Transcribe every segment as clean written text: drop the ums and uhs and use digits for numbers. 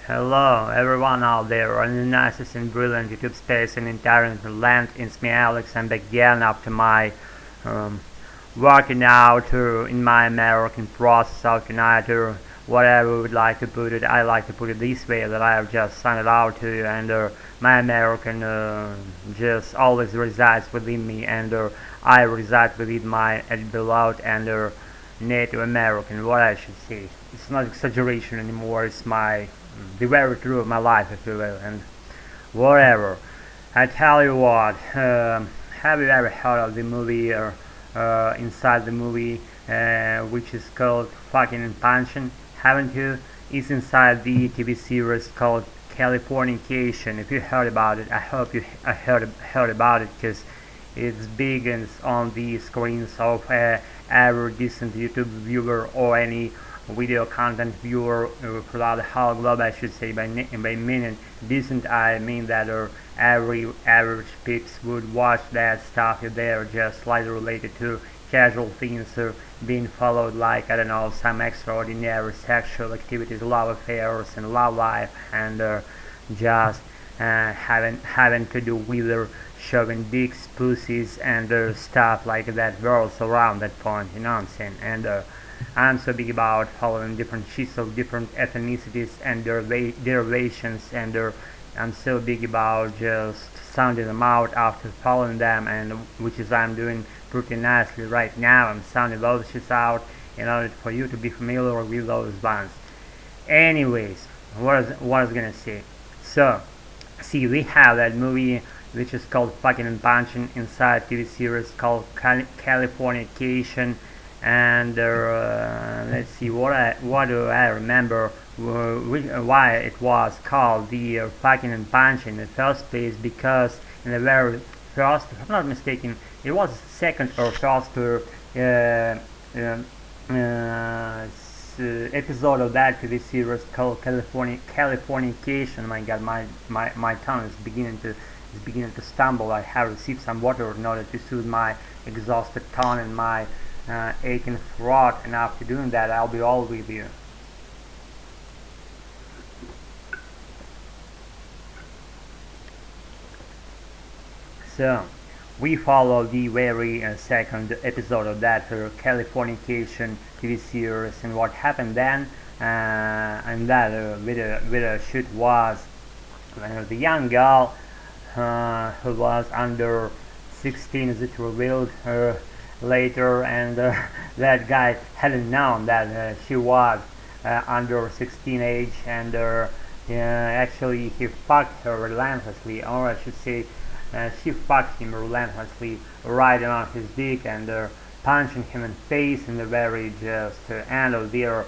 Hello, everyone out there on the nicest and brilliant YouTube space and entire land. It's me, Alex. I'm back again after my um, working out in my American process of tonight, or whatever we would like to put it. I like to put it this way that I have just signed it out to, and my American just always resides within me, and I reside within my beloved and Native American. What I should say, it's not exaggeration anymore. It's the very truth of my life, if you will, and whatever. I tell you what, have you ever heard of the movie or inside the movie which is called Fucking and Punching? Haven't you? It's inside the TV series called Californication. If you heard about it, I hope you heard about it because it's big and it's on the screens of every decent YouTube viewer or any video content viewer throughout the whole globe. I should say by meaning decent, I mean that every average peeps would watch that stuff if they're just slightly related to casual things being followed, like, I don't know, some extraordinary sexual activities, love affairs and love life, and just having to do with showing dicks, pussies, and stuff like that worlds around that point, you know what I'm saying? And I'm so big about following different sheets of different ethnicities and their derivations, and I'm so big about just sounding them out after following them, and which is I'm doing pretty nicely right now. I'm sounding those shits out in order for you to be familiar with those ones. Anyways, what I was gonna say? So, see, we have that movie which is called Fucking and Punching inside TV series called Californication, and let's see what do I remember why it was called the Fucking and Punching in the first place, because in the very first, if I'm not mistaken, it was second or first episode of that TV series called Californication. My God, my tongue is beginning to stumble. I have received some water in order to soothe my exhausted tongue and my aching throat, and after doing that, I'll be all with you. So, we follow the very second episode of that Californication TV series, and what happened then, and that video shoot was the young girl who was under 16, as it revealed later, and that guy hadn't known that she was under 16 age, and actually he fucked her relentlessly, or I should say she fucked him relentlessly, riding on his dick and punching him in the face in the very just end of their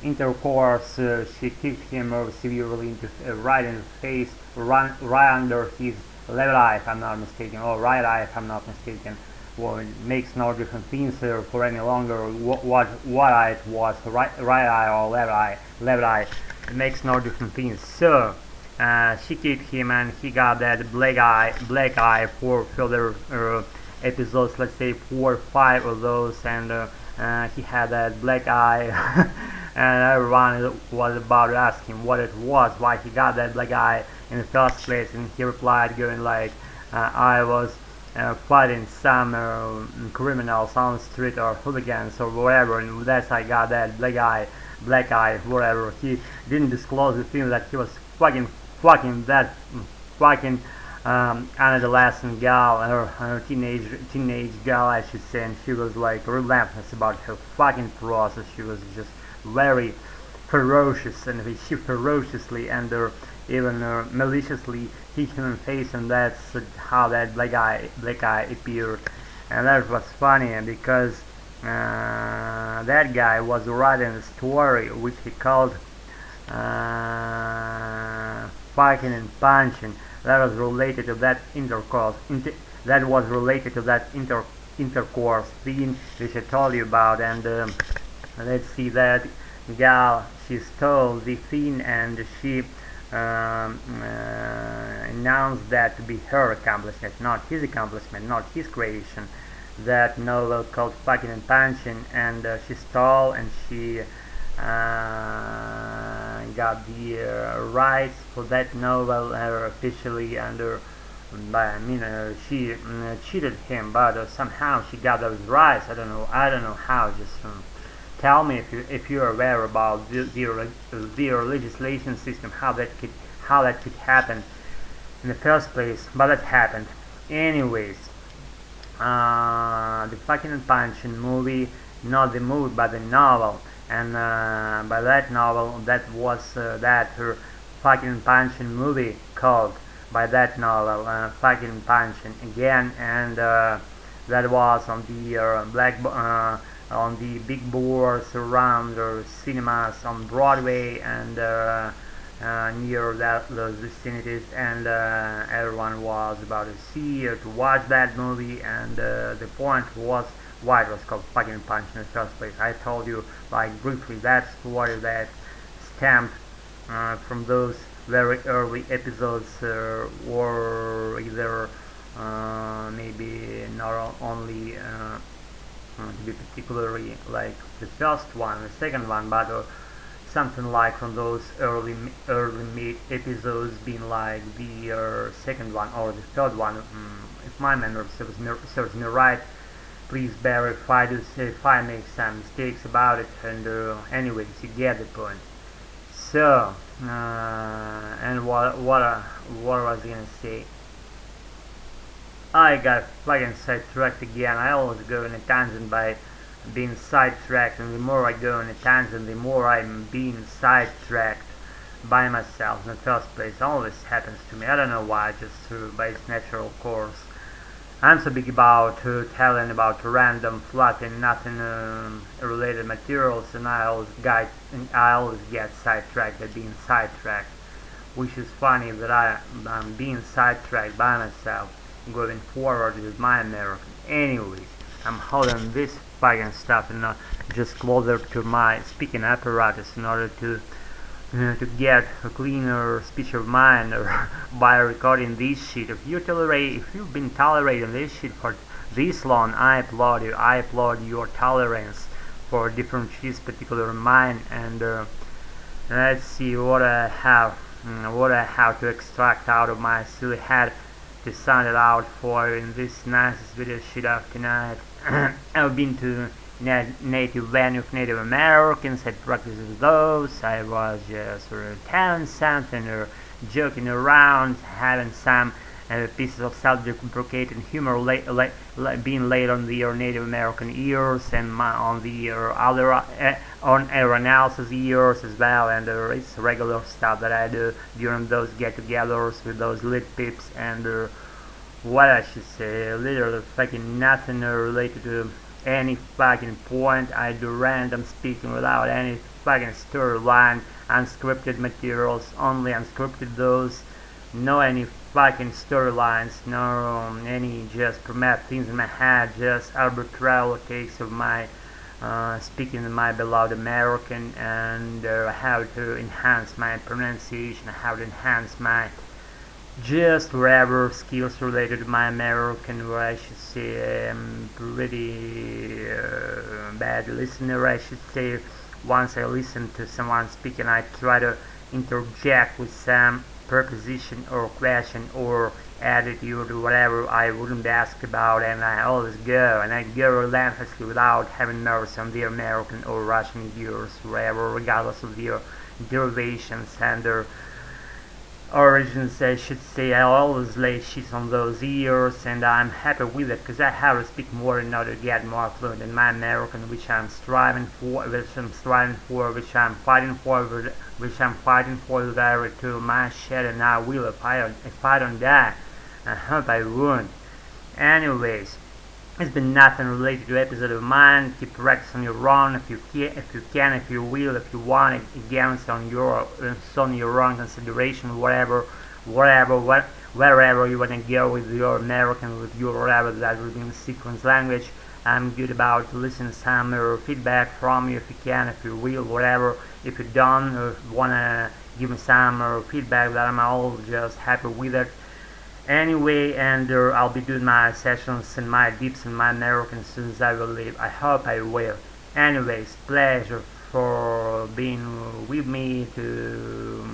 intercourse. She kicked him severely into right in the face, right under his left eye, if I'm not mistaken, or right eye, if I'm not mistaken. Well, it makes no difference things for any longer what eye it was, right eye or left eye. It makes no different things. So she kicked him, and he got that black eye for further episodes. Let's say 4 or 5 of those, and he had that black eye, and everyone was about to ask him what it was, why he got that black eye in the first place, and he replied, going like, I was fighting some criminals on the street or hooligans or whatever, and that's how I got that black eye, whatever. He didn't disclose the thing that he was fucking that fucking adolescent gal, or teenage gal, I should say, and she was like relentless about her fucking process. She was just very ferocious, and she ferociously and even maliciously hit him in the face, and that's how that black eye appeared. And that was funny because that guy was writing a story which he called Fucking and Punching, that was related to that intercourse theme which I told you about. And let's see, that gal, she stole the theme, and she announced that to be her accomplishment, not his accomplishment, not his creation. That novel called Fucking and Punching, and she stole, and she got the rights for that novel officially, and she cheated him, but somehow she got those rights. I don't know how. Just tell me if you're aware about the legislation system, how that could happen in the first place, but it happened. Anyways, the fucking Punching movie, not the movie, but the novel, and by that novel, that was that her fucking Punching movie called by that novel, fucking Punching again, and that was on the on the big boards around the cinemas on Broadway and near those vicinities, and everyone was about to see or to watch that movie, and the point was why it was called fucking Punch in the first place. I told you like briefly that story that stemmed from those very early episodes, or either maybe not only to be particularly like the first one, the second one, but something like from those early mid episodes being like the second one or the third one, if my memory serves me right. Please bear if I make some mistakes about it, and anyways, you get the point. So, and what was I gonna say? I got fucking sidetracked again. I always go in a tangent by being sidetracked, and the more I go in a tangent, the more I'm being sidetracked by myself in the first place. It always happens to me. I don't know why, just by its natural course. I'm so big about telling about random, fluffy, nothing related materials, and I always get sidetracked by being sidetracked, which is funny that I'm being sidetracked by myself going forward with my American. Anyways, I'm holding this fucking stuff and just closer to my speaking apparatus in order to get a cleaner speech of mine by recording this shit. If you've been tolerating this shit for this long, I applaud you. I applaud your tolerance for different shits, particularly mine. And let's see what I have to extract out of my silly head to sound it out for in this nicest video shit of tonight. I've been to native venue of Native Americans, had practiced with those. I was just telling something or joking around, having some pieces of self-deprecating humor being laid on the Native American ears and on the on everyone else's ears as well, and it's regular stuff that I do during those get-togethers with those lit pips, and what I should say, literally fucking nothing related to any fucking point. I do random speaking without any fucking storyline, unscripted materials, only unscripted those, no any fucking storylines, no any just premed things in my head, just arbitrary takes of my speaking in my beloved American, and how to enhance my pronunciation, how to enhance my just whatever skills related to my American, where I should say I'm pretty bad listener, I should say. Once I listen to someone speaking, I try to interject with some preposition or question or attitude or whatever I wouldn't ask about, and I always go, and I go relentlessly without having nerves on the American or Russian ears, wherever, regardless of their derivations and their origins, I should say. I always lay shit on those ears, and I'm happy with it because I have to speak more in order to get more fluent in my American, which I'm striving for, which I'm fighting for, which I'm fighting very to my shit, and I will if I don't die. I hope I won't. Anyways, it's been nothing related to episode of mine. Keep practicing your own if you can, if you will, if you want it. Again, it's on your own consideration, wherever you want to go with your American, with your whatever that would be in sequence language. I'm good about listening some feedback from you if you can, if you will, whatever. If you don't, or want to give me some feedback, that I'm all just happy with it. Anyway, and I'll be doing my sessions and my dips and my American as soon as I will leave. I hope I will. Anyways, pleasure for being with me to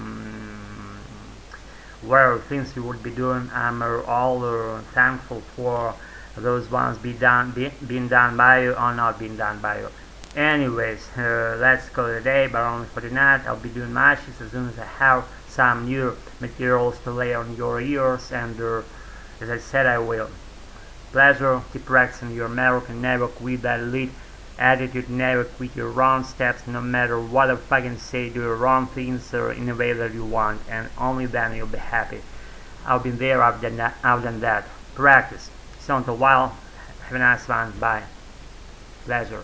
where things you would be doing. I'm all thankful for those ones being done by you or not being done by you. Anyways, let's call it a day, but only for tonight. I'll be doing my shit as soon as I have some new materials to lay on your ears, and as I said, I will. Pleasure, keep practicing your American, never quit that elite attitude, never quit your wrong steps, no matter what the fucking say, do your wrong things in a way that you want, and only then you'll be happy. I've been there, I've done that. Practice. So until a while, have a nice one, bye. Pleasure.